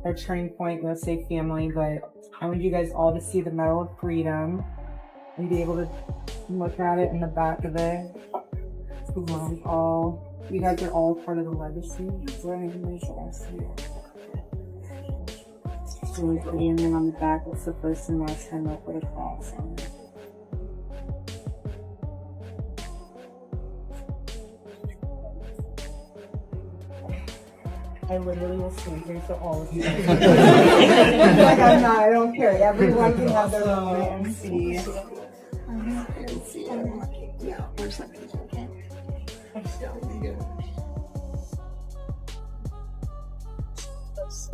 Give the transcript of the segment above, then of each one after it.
our turning point, let's say family, but I want you guys all to see the Medal of Freedom and be able to look at it in the back of it. You guys are all part of the legacy. So and then on the back, it's the first and last time up with a cross on it. I literally will stand here for all of you. Like I don't care. Everyone can have their moment and see.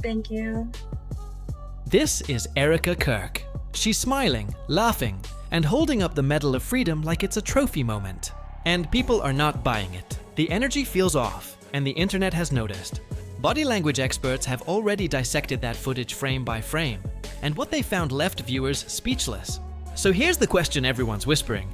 Thank you. This is Erika Kirk. She's smiling, laughing, and holding up the Medal of Freedom like it's a trophy moment. And people are not buying it. The energy feels off, and the internet has noticed. Body language experts have already dissected that footage frame by frame, and what they found left viewers speechless. So here's the question everyone's whispering.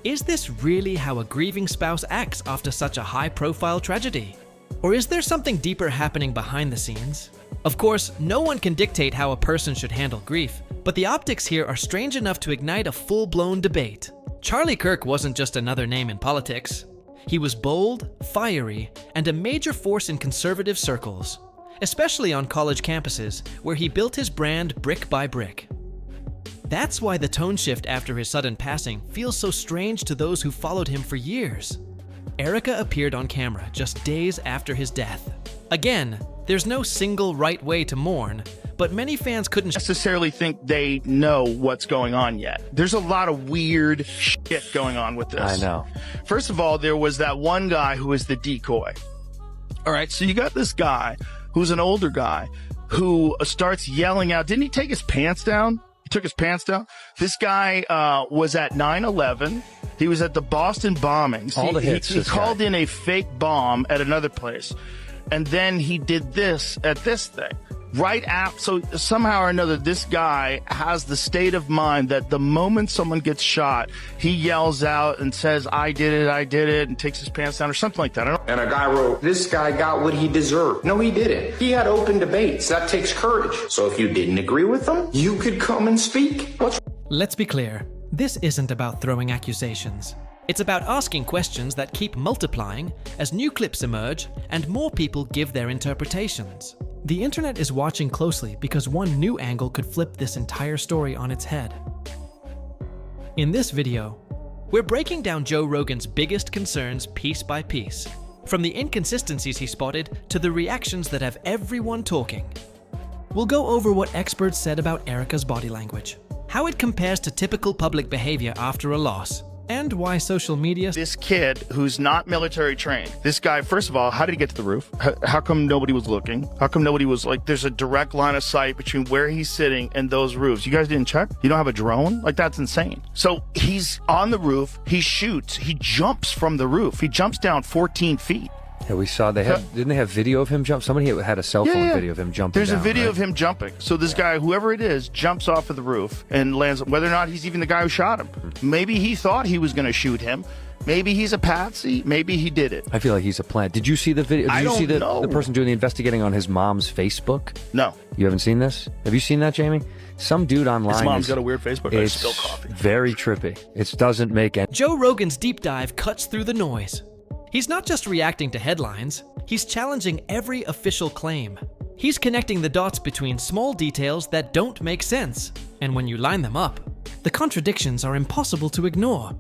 Is this really how a grieving spouse acts after such a high-profile tragedy? Or is there something deeper happening behind the scenes? Of course, no one can dictate how a person should handle grief, but the optics here are strange enough to ignite a full-blown debate. Charlie Kirk wasn't just another name in politics. He was bold, fiery, and a major force in conservative circles, especially on college campuses, where he built his brand brick by brick. That's why the tone shift after his sudden passing feels so strange to those who followed him for years. Erika appeared on camera just days after his death. Again, there's no single right way to mourn, but many fans couldn't necessarily think they know what's going on yet. There's a lot of weird shit going on with this. I know. First of all, there was that one guy who was the decoy. All right, so you got this guy who's an older guy who starts yelling out. Didn't he take his pants down? He took his pants down. This guy was at 9/11. He was at the Boston bombings. All the hits. He called in a fake bomb at another place. And then he did this at this thing. Right after, so somehow or another, this guy has the state of mind that the moment someone gets shot, he yells out and says, I did it, and takes his pants down or something like that. And a guy wrote, this guy got what he deserved. No, he didn't. He had open debates. That takes courage. So if you didn't agree with him, you could come and speak. Let's be clear. This isn't about throwing accusations. It's about asking questions that keep multiplying as new clips emerge and more people give their interpretations. The internet is watching closely because one new angle could flip this entire story on its head. In this video, we're breaking down Joe Rogan's biggest concerns piece by piece, from the inconsistencies he spotted to the reactions that have everyone talking. We'll go over what experts said about Erika's body language, how it compares to typical public behavior after a loss, and why social media... This kid who's not military trained, this guy, first of all, how did he get to the roof? How come nobody was looking? How come nobody was like, there's a direct line of sight between where he's sitting and those roofs? You guys didn't check? You don't have a drone? Like, that's insane. So he's on the roof, he shoots, he jumps from the roof. He jumps down 14 feet. Yeah, we saw didn't they have video of him jump? Somebody had a cell phone video of him jumping. There's down, a video right? of him jumping. So this guy, whoever it is, jumps off of the roof and lands, whether or not he's even the guy who shot him. Maybe he thought he was going to shoot him. Maybe he's a patsy. Maybe he did it. I feel like he's a plant. Did you see the video? Did you see the person doing the investigating on his mom's Facebook? No. You haven't seen this? Have you seen that, Jamie? Some dude online. His mom's got a weird Facebook. I spill coffee. Very trippy. It doesn't make any... Joe Rogan's deep dive cuts through the noise. He's not just reacting to headlines, he's challenging every official claim. He's connecting the dots between small details that don't make sense, and when you line them up, the contradictions are impossible to ignore.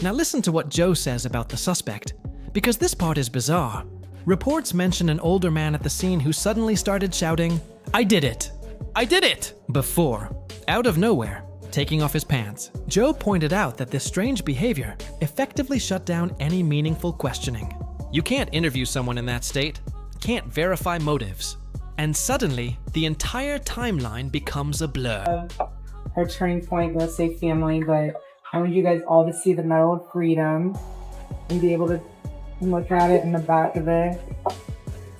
Now listen to what Joe says about the suspect, because this part is bizarre. Reports mention an older man at the scene who suddenly started shouting, I did it! I did it! Before, out of nowhere, taking off his pants. Joe pointed out that this strange behavior effectively shut down any meaningful questioning. You can't interview someone in that state, can't verify motives, and suddenly the entire timeline becomes a blur. Our turning point, let's say family, but I want you guys all to see the Medal of Freedom and be able to look at it in the back of it.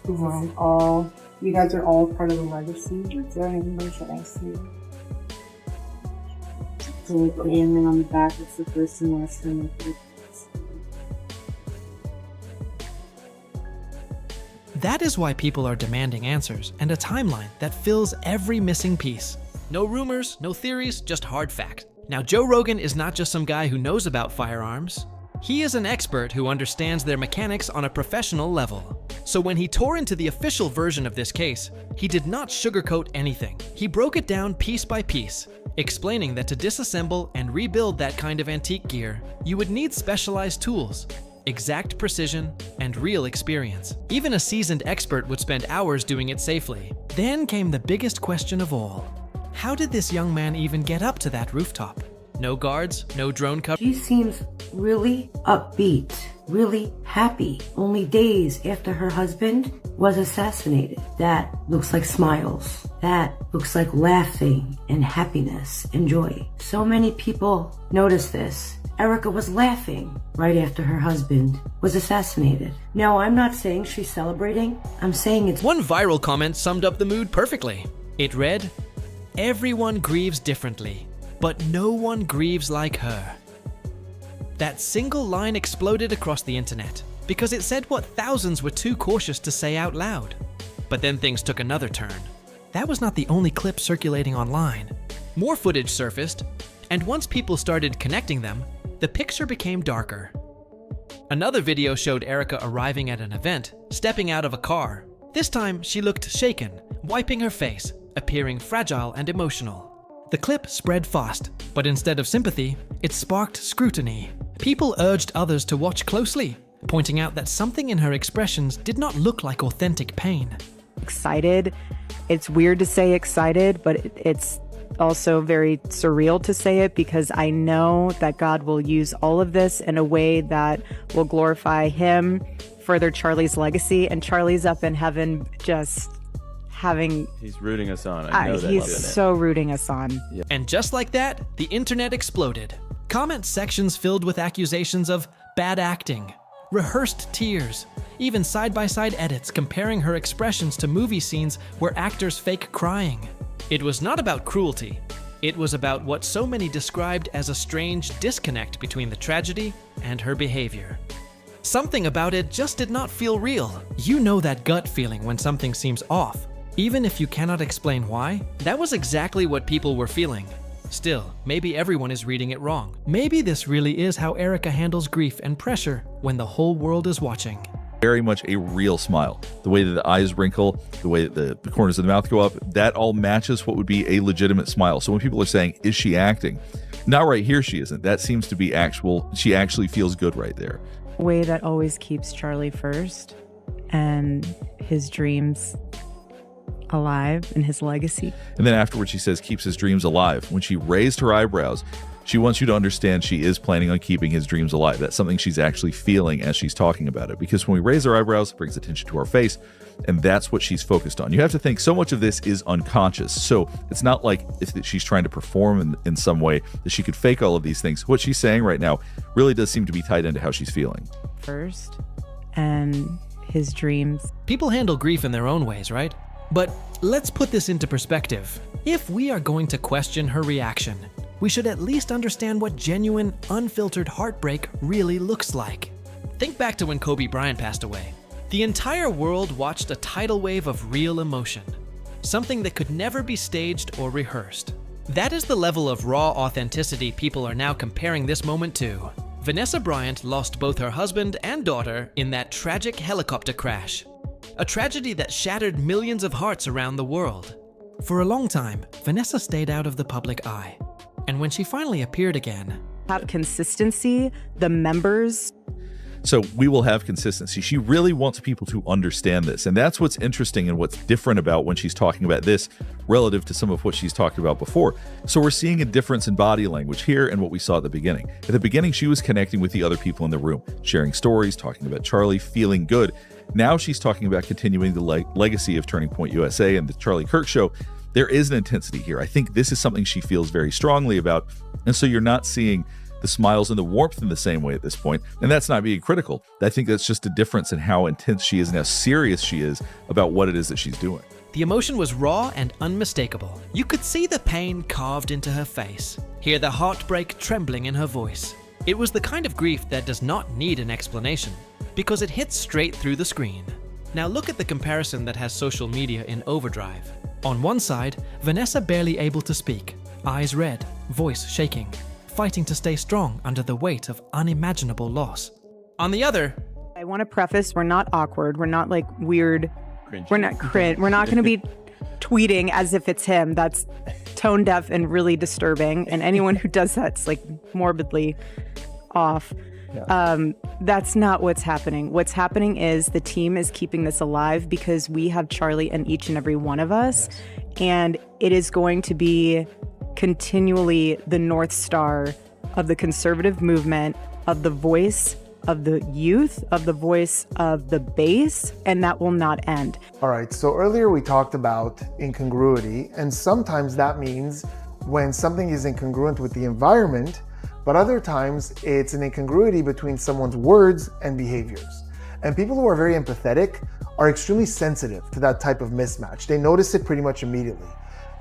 You guys are all part of the legacy. And then on the back, it's the first and last time. That is why people are demanding answers and a timeline that fills every missing piece. No rumors, no theories, just hard fact. Now, Joe Rogan is not just some guy who knows about firearms. He is an expert who understands their mechanics on a professional level. So when he tore into the official version of this case, he did not sugarcoat anything. He broke it down piece by piece, explaining that to disassemble and rebuild that kind of antique gear, you would need specialized tools, exact precision, and real experience. Even a seasoned expert would spend hours doing it safely. Then came the biggest question of all. How did this young man even get up to that rooftop? No guards, no drone cover. She seems really upbeat, really happy, only days after her husband was assassinated. That looks like smiles. That looks like laughing and happiness and joy. So many people noticed this. Erika was laughing right after her husband was assassinated. Now, I'm not saying she's celebrating. I'm saying it's... One viral comment summed up the mood perfectly. It read, "Everyone grieves differently, but no one grieves like her." That single line exploded across the internet because it said what thousands were too cautious to say out loud. But then things took another turn. That was not the only clip circulating online. More footage surfaced, and once people started connecting them, the picture became darker. Another video showed Erika arriving at an event, stepping out of a car. This time, she looked shaken, wiping her face, appearing fragile and emotional. The clip spread fast, but instead of sympathy, it sparked scrutiny. People urged others to watch closely, pointing out that something in her expressions did not look like authentic pain. Excited. It's weird to say excited, but it's also very surreal to say it because I know that God will use all of this in a way that will glorify Him, further Charlie's legacy, and Charlie's up in heaven just having... He's rooting us on. I know that. He's so rooting us on. Yeah. And just like that, the internet exploded. Comment sections filled with accusations of bad acting, rehearsed tears, even side-by-side edits comparing her expressions to movie scenes where actors fake crying. It was not about cruelty. It was about what so many described as a strange disconnect between the tragedy and her behavior. Something about it just did not feel real. You know that gut feeling when something seems off, even if you cannot explain why. That was exactly what people were feeling. Still, maybe everyone is reading it wrong. Maybe this really is how Erika handles grief and pressure when the whole world is watching. Very much a real smile. The way that the eyes wrinkle, the way that the corners of the mouth go up, that all matches what would be a legitimate smile. So when people are saying, is she acting? Not right here, she isn't. That seems to be actual. She actually feels good right there. A way that always keeps Charlie first and his dreams alive and his legacy. And then afterwards she says, keeps his dreams alive. When she raised her eyebrows, she wants you to understand she is planning on keeping his dreams alive. That's something she's actually feeling as she's talking about it. Because when we raise our eyebrows, it brings attention to our face, and that's what she's focused on. You have to think so much of this is unconscious. So it's not like if she's trying to perform in some way that she could fake all of these things. What she's saying right now really does seem to be tied into how she's feeling. First, and his dreams. People handle grief in their own ways, right? But let's put this into perspective. If we are going to question her reaction, we should at least understand what genuine, unfiltered heartbreak really looks like. Think back to when Kobe Bryant passed away. The entire world watched a tidal wave of real emotion, something that could never be staged or rehearsed. That is the level of raw authenticity people are now comparing this moment to. Vanessa Bryant lost both her husband and daughter in that tragic helicopter crash, a tragedy that shattered millions of hearts around the world. For a long time, Vanessa stayed out of the public eye. And when she finally appeared again, have consistency, the members. So we will have consistency. She really wants people to understand this. And that's what's interesting and what's different about when she's talking about this relative to some of what she's talked about before. So we're seeing a difference in body language here and what we saw at the beginning. At the beginning, she was connecting with the other people in the room, sharing stories, talking about Charlie, feeling good. Now she's talking about continuing the legacy of Turning Point USA and the Charlie Kirk Show. There is an intensity here. I think this is something she feels very strongly about. And so you're not seeing the smiles and the warmth in the same way at this point. And that's not being critical. I think that's just a difference in how intense she is and how serious she is about what it is that she's doing. The emotion was raw and unmistakable. You could see the pain carved into her face, hear the heartbreak trembling in her voice. It was the kind of grief that does not need an explanation, because it hits straight through the screen. Now look at the comparison that has social media in overdrive. On one side, Vanessa barely able to speak, eyes red, voice shaking, fighting to stay strong under the weight of unimaginable loss. On the other, I want to preface, we're not awkward. We're not like weird. We're not cringe. We're not going to be tweeting as if it's him. That's tone deaf and really disturbing. And anyone who does that's like morbidly off. Yeah. That's not what's happening. What's happening is the team is keeping this alive because we have Charlie in each and every one of us. Yes. And it is going to be continually the North Star of the conservative movement, of the voice of the youth, of the voice of the base, and that will not end. All right, so earlier we talked about incongruity, and sometimes that means when something is incongruent with the environment, but other times it's an incongruity between someone's words and behaviors. And people who are very empathetic are extremely sensitive to that type of mismatch. They notice it pretty much immediately.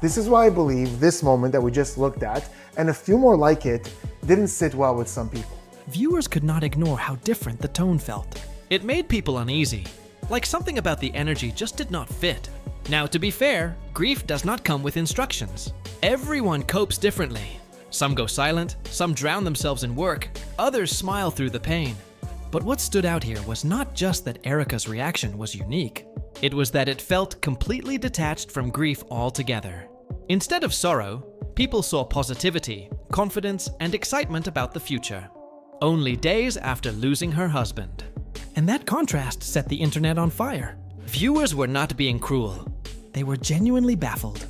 This is why I believe this moment that we just looked at, and a few more like it, didn't sit well with some people. Viewers could not ignore how different the tone felt. It made people uneasy, like something about the energy just did not fit. Now, to be fair, grief does not come with instructions. Everyone copes differently. Some go silent, some drown themselves in work, others smile through the pain. But what stood out here was not just that Erika's reaction was unique. It was that it felt completely detached from grief altogether. Instead of sorrow, people saw positivity, confidence, and excitement about the future. Only days after losing her husband. And that contrast set the internet on fire. Viewers were not being cruel. They were genuinely baffled.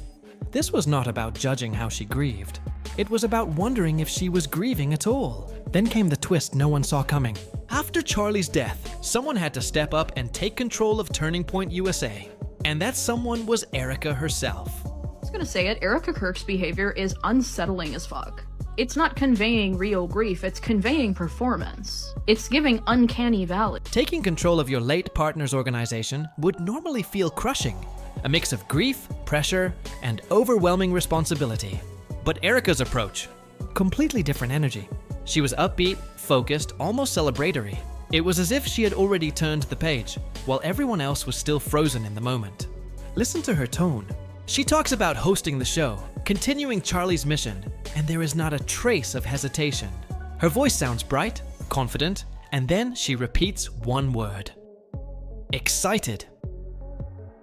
This was not about judging how she grieved. It was about wondering if she was grieving at all. Then came the twist no one saw coming. After Charlie's death, someone had to step up and take control of Turning Point USA. And that someone was Erika herself. I was gonna say it, Erika Kirk'S behavior is unsettling as fuck. It's not conveying real grief, it's conveying performance. It's giving uncanny valley. Taking control of your late partner's organization would normally feel crushing. A mix of grief, pressure, and overwhelming responsibility. But Erika's approach, completely different energy. She was upbeat, focused, almost celebratory. It was as if she had already turned the page, while everyone else was still frozen in the moment. Listen to her tone. She talks about hosting the show, continuing Charlie's mission, and there is not a trace of hesitation. Her voice sounds bright, confident, and then she repeats one word. Excited.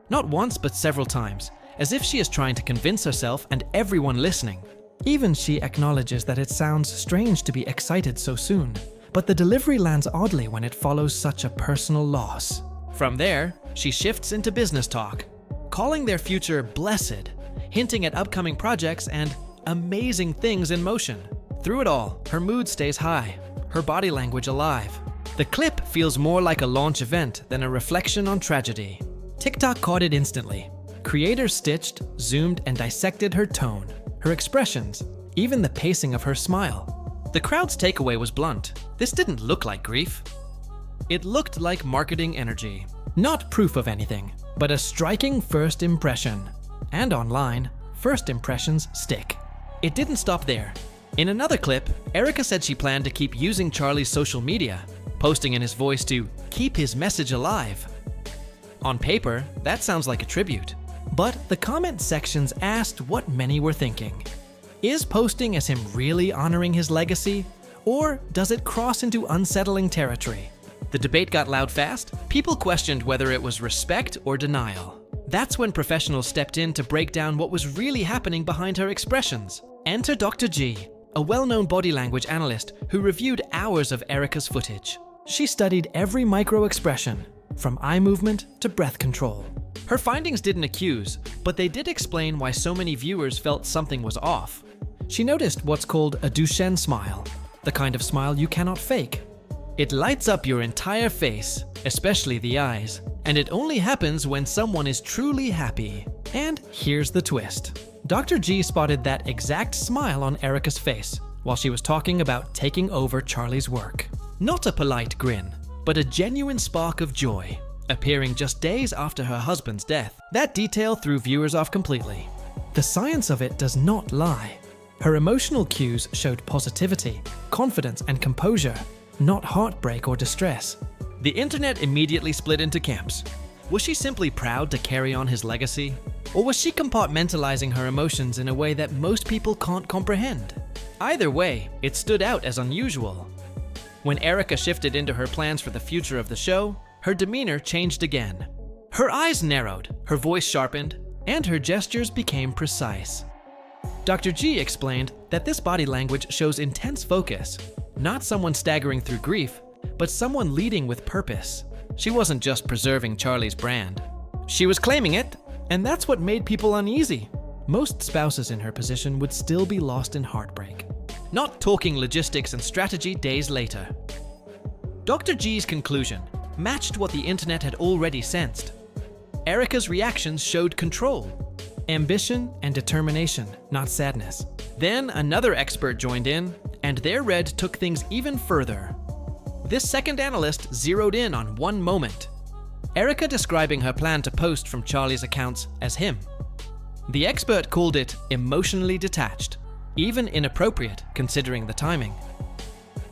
Not once, but several times, as if she is trying to convince herself and everyone listening. Even she acknowledges that it sounds strange to be excited so soon, but the delivery lands oddly when it follows such a personal loss. From there, she shifts into business talk, calling their future blessed, hinting at upcoming projects and amazing things in motion. Through it all, her mood stays high, her body language alive. The clip feels more like a launch event than a reflection on tragedy. TikTok caught it instantly. Creators stitched, zoomed, and dissected her tone, her expressions, even the pacing of her smile. The crowd's takeaway was blunt. This didn't look like grief. It looked like marketing energy. Not proof of anything, but a striking first impression. And online, first impressions stick. It didn't stop there. In another clip, Erika said she planned to keep using Charlie's social media, posting in his voice to keep his message alive. On paper, that sounds like a tribute. But the comment sections asked what many were thinking. Is posting as him really honoring his legacy? Or does it cross into unsettling territory? The debate got loud fast. People questioned whether it was respect or denial. That's when professionals stepped in to break down what was really happening behind her expressions. Enter Dr. G, a well-known body language analyst who reviewed hours of Erika's footage. She studied every micro-expression, from eye movement to breath control. Her findings didn't accuse, but they did explain why so many viewers felt something was off. She noticed what's called a Duchenne smile, the kind of smile you cannot fake. It lights up your entire face, especially the eyes, and it only happens when someone is truly happy. And here's the twist. Dr. G spotted that exact smile on Erika's face while she was talking about taking over Charlie's work. Not a polite grin, but a genuine spark of joy, appearing just days after her husband's death. That detail threw viewers off completely. The science of it does not lie. Her emotional cues showed positivity, confidence, and composure, not heartbreak or distress. The internet immediately split into camps. Was she simply proud to carry on his legacy? Or was she compartmentalizing her emotions in a way that most people can't comprehend? Either way, it stood out as unusual. When Erika shifted into her plans for the future of the show, her demeanor changed again. Her eyes narrowed, her voice sharpened, and her gestures became precise. Dr. G explained that this body language shows intense focus, not someone staggering through grief, but someone leading with purpose. She wasn't just preserving Charlie's brand. She was claiming it, and that's what made people uneasy. Most spouses in her position would still be lost in heartbreak. Not talking logistics and strategy days later. Dr. G's conclusion matched what the internet had already sensed. Erika's reactions showed control, ambition, and determination, not sadness. Then another expert joined in, and their read took things even further. This second analyst zeroed in on one moment. Erika describing her plan to post from Charlie's accounts as him. The expert called it emotionally detached, even inappropriate considering the timing.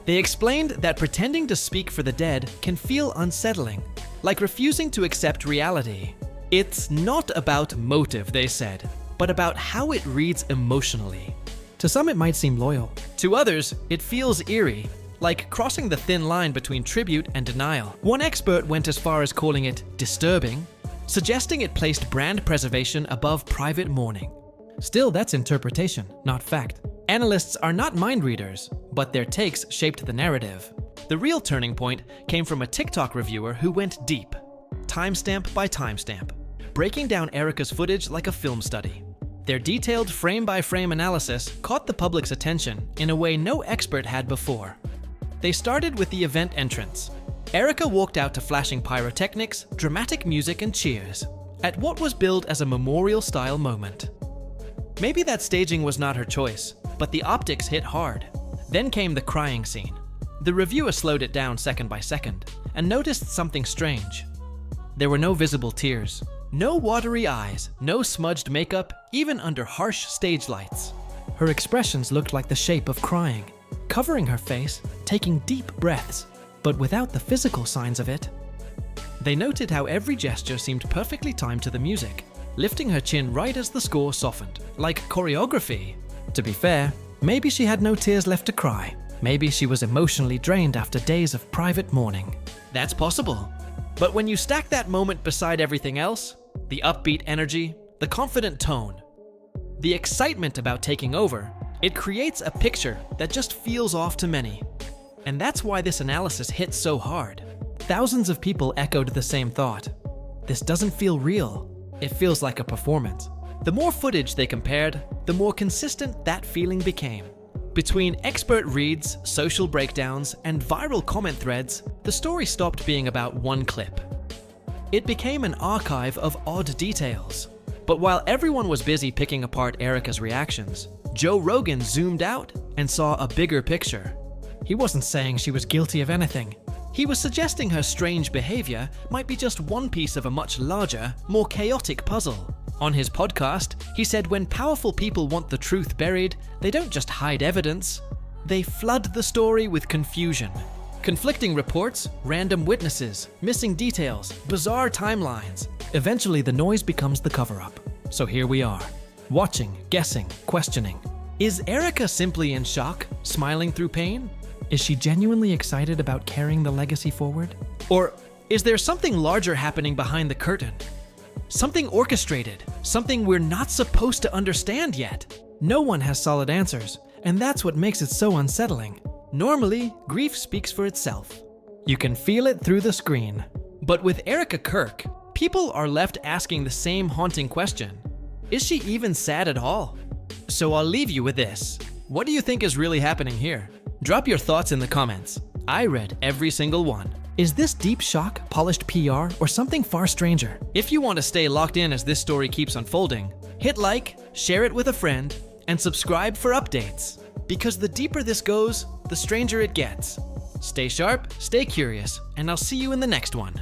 They explained that pretending to speak for the dead can feel unsettling, like refusing to accept reality. It's not about motive, they said, but about how it reads emotionally. To some it might seem loyal. To others, it feels eerie, like crossing the thin line between tribute and denial. One expert went as far as calling it disturbing, suggesting it placed brand preservation above private mourning. Still, that's interpretation, not fact. Analysts are not mind readers, but their takes shaped the narrative. The real turning point came from a TikTok reviewer who went deep, timestamp by timestamp, breaking down Erika's footage like a film study. Their detailed frame-by-frame analysis caught the public's attention in a way no expert had before. They started with the event entrance. Erika walked out to flashing pyrotechnics, dramatic music, and cheers at what was billed as a memorial-style moment. Maybe that staging was not her choice, but the optics hit hard. Then came the crying scene. The reviewer slowed it down second by second and noticed something strange. There were no visible tears, no watery eyes, no smudged makeup, even under harsh stage lights. Her expressions looked like the shape of crying, covering her face, taking deep breaths, but without the physical signs of it. They noted how every gesture seemed perfectly timed to the music, lifting her chin right as the score softened, like choreography. To be fair, maybe she had no tears left to cry. Maybe she was emotionally drained after days of private mourning. That's possible. But when you stack that moment beside everything else, the upbeat energy, the confident tone, the excitement about taking over, it creates a picture that just feels off to many. And that's why this analysis hit so hard. Thousands of people echoed the same thought. This doesn't feel real. It feels like a performance. The more footage they compared, the more consistent that feeling became. Between expert reads, social breakdowns, and viral comment threads, the story stopped being about one clip. It became an archive of odd details. But while everyone was busy picking apart Erika's reactions, Joe Rogan zoomed out and saw a bigger picture. He wasn't saying she was guilty of anything. He was suggesting her strange behavior might be just one piece of a much larger, more chaotic puzzle. On his podcast, he said when powerful people want the truth buried, they don't just hide evidence, they flood the story with confusion. Conflicting reports, random witnesses, missing details, bizarre timelines. Eventually, the noise becomes the cover-up. So here we are, watching, guessing, questioning. Is Erika simply in shock, smiling through pain? Is she genuinely excited about carrying the legacy forward? Or is there something larger happening behind the curtain? Something orchestrated, something we're not supposed to understand yet. No one has solid answers, and that's what makes it so unsettling. Normally, grief speaks for itself. You can feel it through the screen. But with Erika Kirk, people are left asking the same haunting question. Is she even sad at all? So I'll leave you with this. What do you think is really happening here? Drop your thoughts in the comments. I read every single one. Is this deep shock, polished PR, or something far stranger? If you want to stay locked in as this story keeps unfolding, hit like, share it with a friend, and subscribe for updates. Because the deeper this goes, the stranger it gets. Stay sharp, stay curious, and I'll see you in the next one.